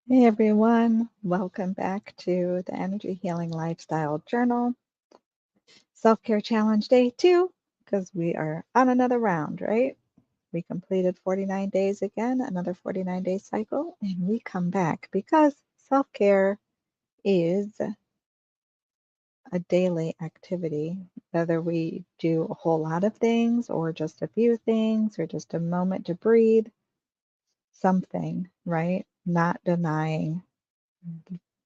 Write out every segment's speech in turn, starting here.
Hey everyone, welcome back to the Energy Healing Lifestyle Journal, Self-Care Challenge Day 2, because we are on another round, right? We completed 49 days again, another 49-day cycle, and we come back because self-care is a daily activity, whether we do a whole lot of things or just a few things or just a moment to breathe, something, right? Not denying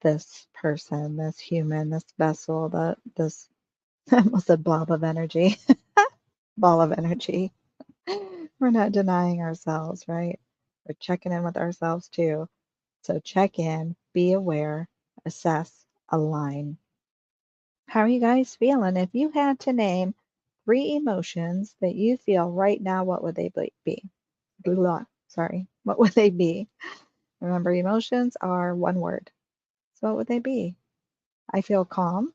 this person, this human, this vessel, this I almost said blob of energy, ball of energy. We're not denying ourselves, right? We're checking in with ourselves too. So check in, be aware, assess, align. How are you guys feeling? If you had to name 3 emotions that you feel right now, what would they be? Blah, sorry, what would they be? Remember, emotions are one word. So what would they be? I feel calm,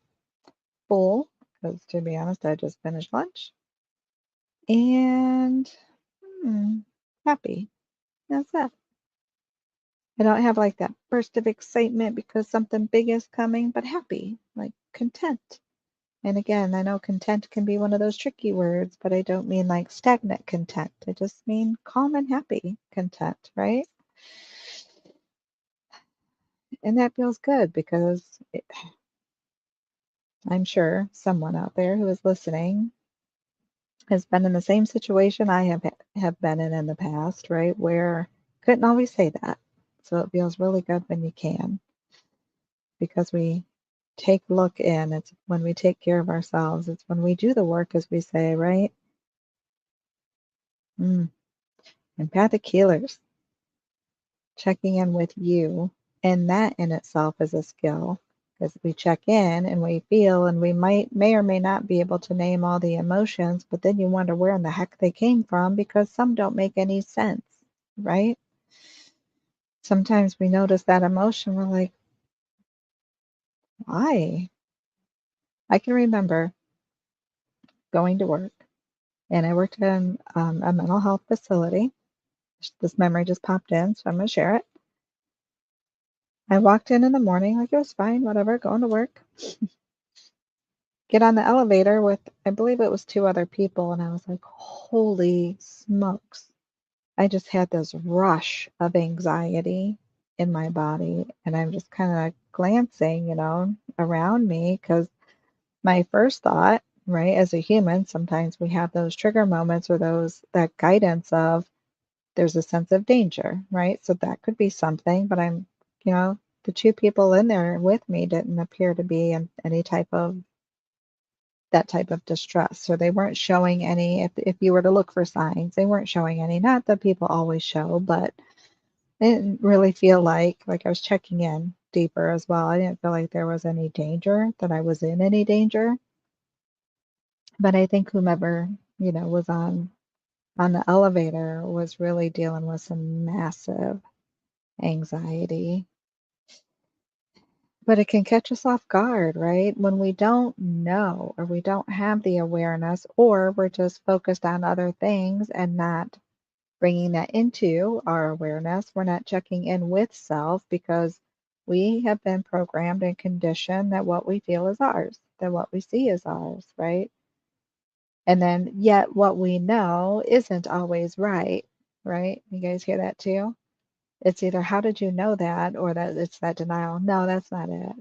full, because to be honest, I just finished lunch, and hmm, happy. That's it. I don't have like that burst of excitement because something big is coming, but happy, like content. And again, I know content can be one of those tricky words, but I don't mean like stagnant content. I just mean calm and happy content, right? And that feels good because I'm sure someone out there who is listening has been in the same situation I have been in the past, right? Where couldn't always say that. So it feels really good when you can because we take look in. It's when we take care of ourselves. It's when we do the work, as we say, right? Mm. Empathic healers, checking in with you. And that in itself is a skill because we check in and we feel and we may or may not be able to name all the emotions, but then you wonder where in the heck they came from because some don't make any sense, right? Sometimes we notice that emotion, we're like, why? I can remember going to work and I worked in a mental health facility. This memory just popped in, so I'm going to share it. I walked in the morning, like it was fine, whatever, going to work. Get on the elevator with, I believe it was 2 other people, and I was like, holy smokes. I just had this rush of anxiety in my body, and I'm just kind of glancing, around me because my first thought, right, as a human, sometimes we have those trigger moments or that guidance of there's a sense of danger, right? So that could be something, but the 2 people in there with me didn't appear to be in any type of that type of distress. So they weren't showing any, if you were to look for signs, they weren't showing any. Not that people always show, but I didn't really feel like I was checking in deeper as well. I didn't feel like there was any danger, that I was in any danger. But I think whomever, was on the elevator was really dealing with some massive anxiety. But it can catch us off guard, right? When we don't know or we don't have the awareness, or we're just focused on other things and not bringing that into our awareness. We're not checking in with self because we have been programmed and conditioned that what we feel is ours, that what we see is ours, right? And then yet what we know isn't always right, right? You guys hear that too? It's either how did you know that or that it's that denial. No, that's not it.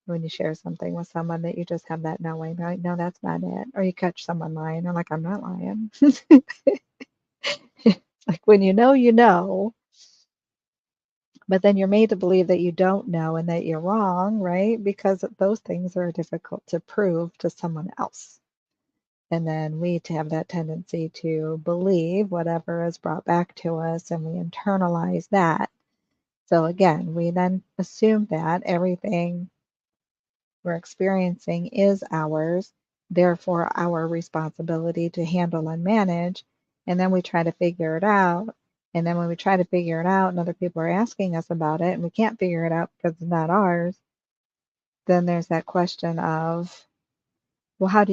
When you share something with someone that you just have that knowing, right? No, that's not it. Or you catch someone lying, they're like, I'm not lying. Like when you know, but then you're made to believe that you don't know and that you're wrong, right? Because those things are difficult to prove to someone else. And then we have that tendency to believe whatever is brought back to us and we internalize that. So again, we then assume that everything we're experiencing is ours, therefore our responsibility to handle and manage. And then we try to figure it out. And then when we try to figure it out and other people are asking us about it and we can't figure it out because it's not ours, then there's that question of, well, how do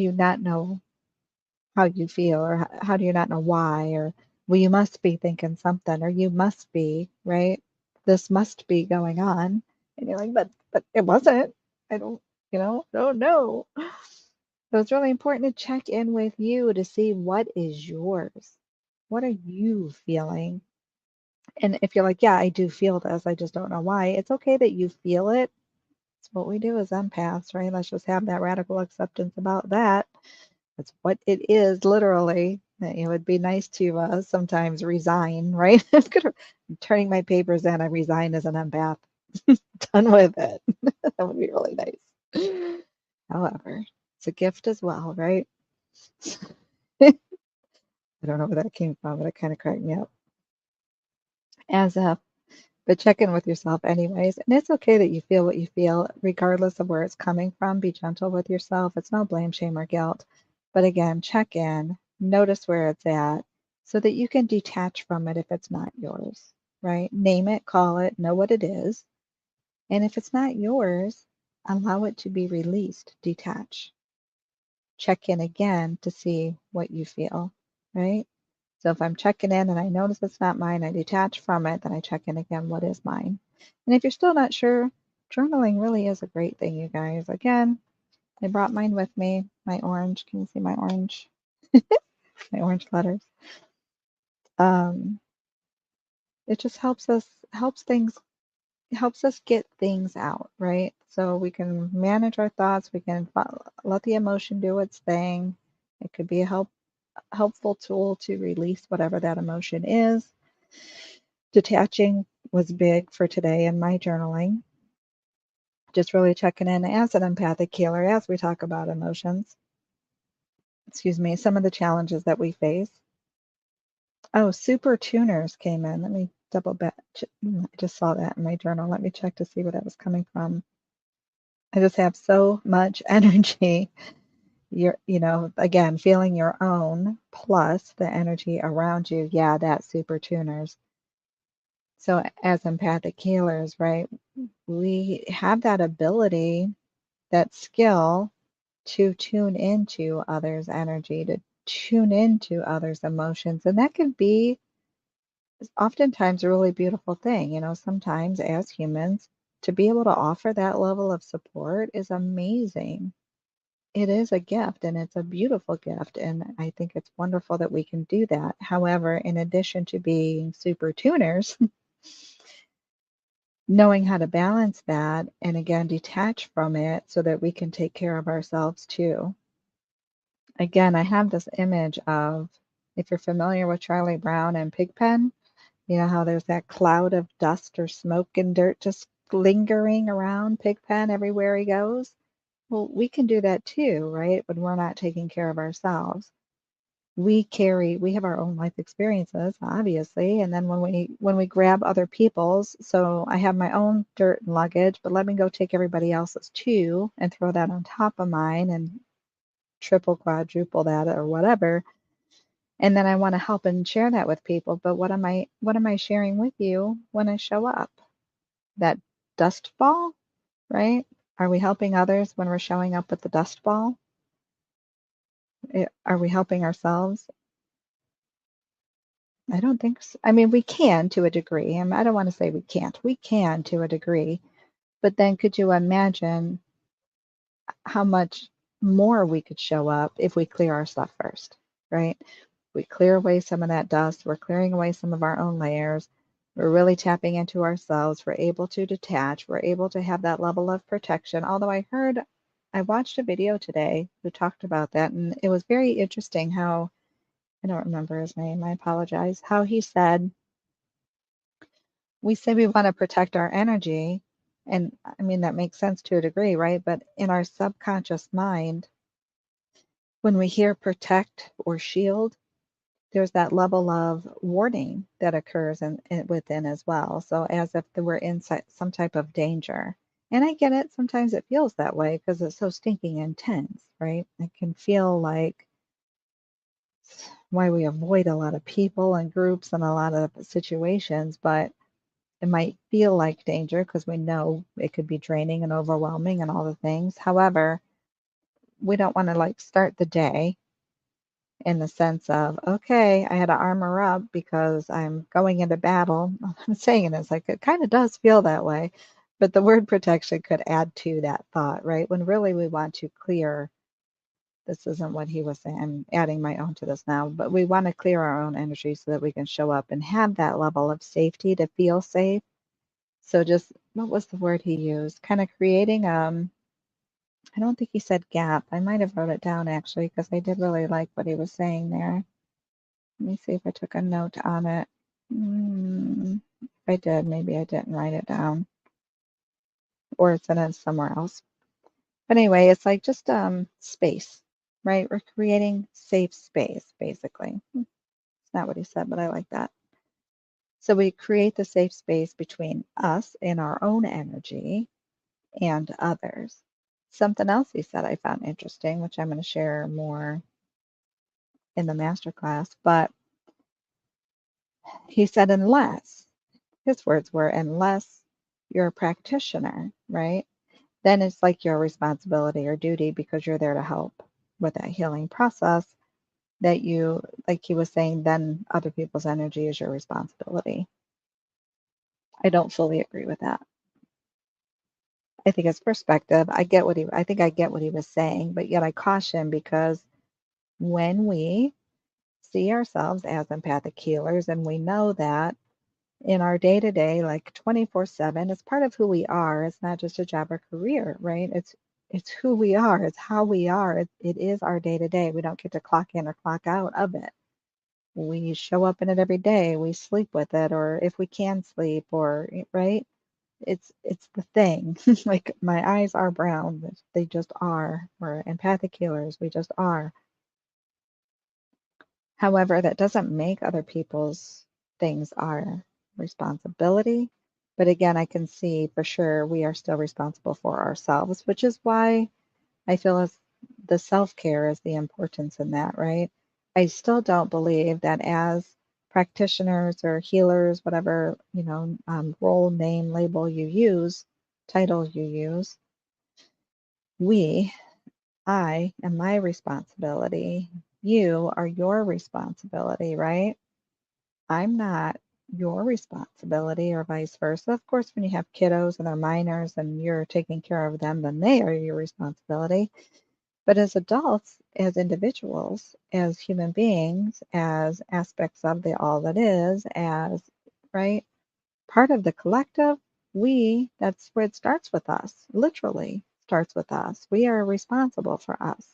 you not know how you feel, or how do you not know why, or well, you must be thinking something, or you must be, right? this must be going on. And you're like, but it wasn't. I don't, don't know. So it's really important to check in with you to see what is yours. What are you feeling? And if you're like, yeah, I do feel this, I just don't know why, it's okay that you feel it. It's what we do as empaths, right? Let's just have that radical acceptance about that. That's what it is, literally. It would be nice to sometimes resign, right? I'm turning my papers in. I resign as an empath. Done with it. That would be really nice. However, it's a gift as well, right? I don't know where that came from, but it kind of cracked me up. As a But check in with yourself anyways. And it's okay that you feel what you feel, regardless of where it's coming from. Be gentle with yourself. It's no blame, shame, or guilt. But again, check in, notice where it's at so that you can detach from it if it's not yours, right? Name it, call it, know what it is. And if it's not yours, allow it to be released, detach. Check in again to see what you feel, right? So if I'm checking in and I notice it's not mine, I detach from it, then I check in again, what is mine? And if you're still not sure, journaling really is a great thing, you guys. Again, I brought mine with me, my orange. Can you see my orange? My orange letters. Um, it just helps us get things out, right? So we can manage our thoughts, we can let the emotion do its thing. It could be a helpful tool to release whatever that emotion is. Detaching was big for today in my journaling. Just really checking in as an empathic healer as we talk about emotions. Excuse me, some of the challenges that we face. Oh, super tuners came in. Let me double back. I just saw that in my journal. Let me check to see where that was coming from. I just have so much energy. Again, feeling your own plus the energy around you. Yeah, that's super tuners. So as empathic healers, right, we have that ability, that skill to tune into others' energy, to tune into others' emotions. And that can be oftentimes a really beautiful thing. Sometimes as humans, to be able to offer that level of support is amazing. It is a gift and it's a beautiful gift. And I think it's wonderful that we can do that. However, in addition to being super tuners, knowing how to balance that and again detach from it so that we can take care of ourselves too. Again, I have this image of, if you're familiar with Charlie Brown and Pigpen, you know how there's that cloud of dust or smoke and dirt just lingering around Pigpen everywhere he goes. Well, we can do that too, right? When we're not taking care of ourselves. We have our own life experiences, obviously, and then when we grab other people's, so I have my own dirt and luggage, but let me go take everybody else's too and throw that on top of mine and triple, quadruple that or whatever. And then I want to help and share that with people. But what am I sharing with you when I show up? That dust ball, right? Are we helping others when we're showing up with the dust ball? Are we helping ourselves? I don't think so. I mean, we can to a degree. And I don't want to say we can't. We can to a degree. But then could you imagine how much more we could show up if we clear our stuff first, right? We clear away some of that dust. We're clearing away some of our own layers. We're really tapping into ourselves. We're able to detach. We're able to have that level of protection. Although I watched a video today who talked about that, and it was very interesting how, I don't remember his name, I apologize, how he said, we say we want to protect our energy. And I mean, that makes sense to a degree, right? But in our subconscious mind, when we hear protect or shield, there's that level of warning that occurs within as well. So as if we're in some type of danger. And I get it. Sometimes it feels that way because it's so stinking intense, right? It can feel like why we avoid a lot of people and groups and a lot of situations, but it might feel like danger because we know it could be draining and overwhelming and all the things. However, we don't want to like start the day in the sense of, okay, I had to armor up because I'm going into battle. I'm saying it's like it kind of does feel that way, but the word protection could add to that thought, right? When really we want to clear, this isn't what he was saying. I'm adding my own to this now, but we want to clear our own energy so that we can show up and have that level of safety to feel safe. So just, what was the word he used? Kind of creating, I don't think he said gap. I might have wrote it down actually, because I did really like what he was saying there. Let me see if I took a note on it. If I did, maybe I didn't write it down, or it's in it somewhere else. But anyway, it's like just space, right? We're creating safe space, basically. It's not what he said, but I like that. So we create the safe space between us and our own energy and others. Something else he said I found interesting, which I'm going to share more in the masterclass, but he said, unless, his words were, unless you're a practitioner, right? Then it's like your responsibility or duty because you're there to help with that healing process that you, like he was saying, then other people's energy is your responsibility. I don't fully agree with that. I think it's perspective. I think I get what he was saying, but yet I caution because when we see ourselves as empathic healers and we know that in our day to day, like 24/7, it's part of who we are. It's not just a job or career, right? It's who we are. It's how we are. It is our day to day. We don't get to clock in or clock out of it. We show up in it every day. We sleep with it, or if we can sleep, or right. It's the thing. Like my eyes are brown. They just are. We're empathic healers. We just are. However, that doesn't make other people's things our responsibility. But again, I can see for sure we are still responsible for ourselves, which is why I feel as the self-care is the importance in that, right? I still don't believe that as practitioners or healers, whatever, role, name, label you use, title you use, we, I am my responsibility. You are your responsibility, right? I'm not your responsibility or vice versa. Of course, when you have kiddos and they're minors and you're taking care of them, then they are your responsibility. But as adults, as individuals, as human beings, as aspects of the all that is, as, right, part of the collective, that's where it starts with us, literally starts with us. We are responsible for us.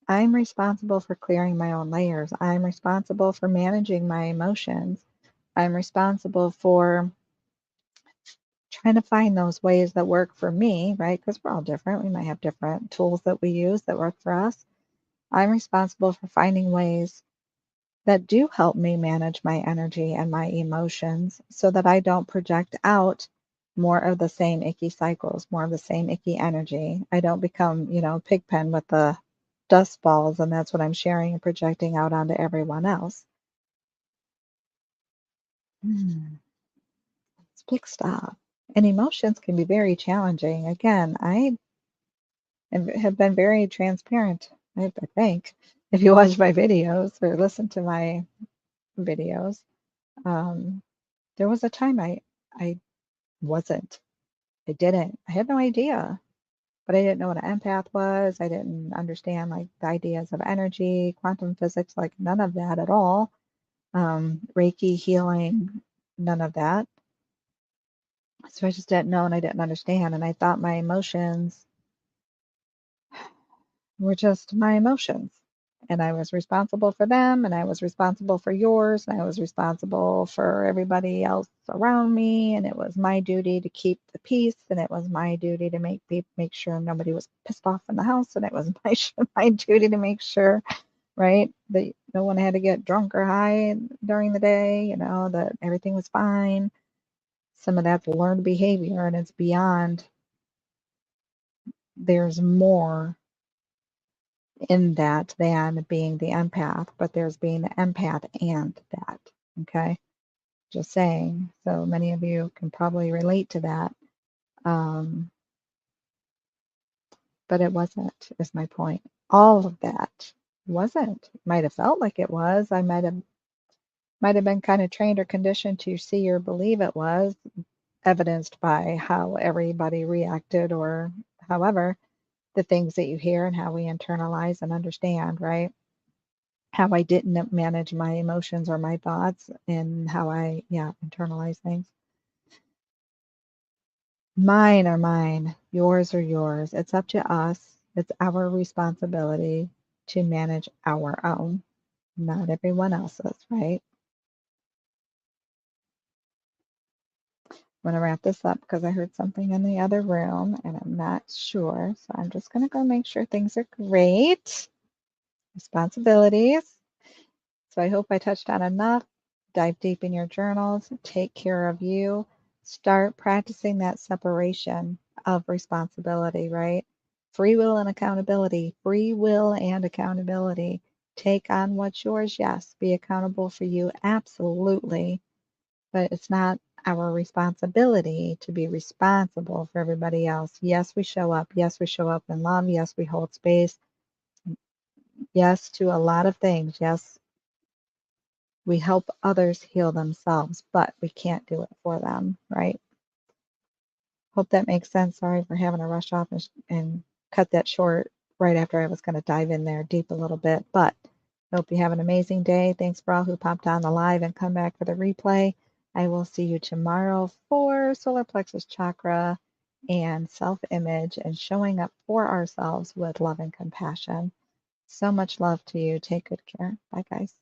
I'm responsible for clearing my own layers. I'm responsible for managing my emotions. I'm responsible for trying to find those ways that work for me, right? Because we're all different. We might have different tools that we use that work for us. I'm responsible for finding ways that do help me manage my energy and my emotions so that I don't project out more of the same icky cycles, more of the same icky energy. I don't become, pigpen with the dust balls, and that's what I'm sharing and projecting out onto everyone else. It's big stuff. And emotions can be very challenging. Again, I have been very transparent, I think. If you watch my videos or listen to my videos, um, there was a time I wasn't. I didn't. I had no idea. But I didn't know what an empath was. I didn't understand like the ideas of energy, quantum physics, like none of that at all. Reiki, healing, none of that. So I just didn't know and I didn't understand. And I thought my emotions were just my emotions. And I was responsible for them, and I was responsible for yours, and I was responsible for everybody else around me, and it was my duty to keep the peace, and it was my duty to make sure nobody was pissed off in the house, and it was my duty to make sure, right, that no one had to get drunk or high during the day, that everything was fine. Some of that's learned behavior, and it's beyond. There's more in that than being the empath, but there's being the empath and that. Okay. Just saying. So many of you can probably relate to that. But it wasn't, is my point. All of that wasn't. Might have felt like it was. I might have been kind of trained or conditioned to see or believe it was, evidenced by how everybody reacted or however the things that you hear and how we internalize and understand, right? How I didn't manage my emotions or my thoughts and how I, yeah, internalize things. Mine are mine, yours are yours. It's up to us. It's our responsibility to manage our own, not everyone else's, right? I'm going to wrap this up because I heard something in the other room and I'm not sure. So I'm just going to go make sure things are great. Responsibilities. So I hope I touched on enough. Dive deep in your journals. Take care of you. Start practicing that separation of responsibility, right? Free will and accountability. Free will and accountability. Take on what's yours, yes. Be accountable for you, absolutely. But it's not our responsibility to be responsible for everybody else. Yes, we show up. Yes, we show up in love. Yes, we hold space. Yes, to a lot of things. Yes, we help others heal themselves, but we can't do it for them, right? Hope that makes sense. Sorry for having to rush off and cut that short right after I was going to dive in there deep a little bit. But I hope you have an amazing day. Thanks for all who popped on the live and come back for the replay. I will see you tomorrow for solar plexus chakra and self-image and showing up for ourselves with love and compassion. So much love to you. Take good care. Bye, guys.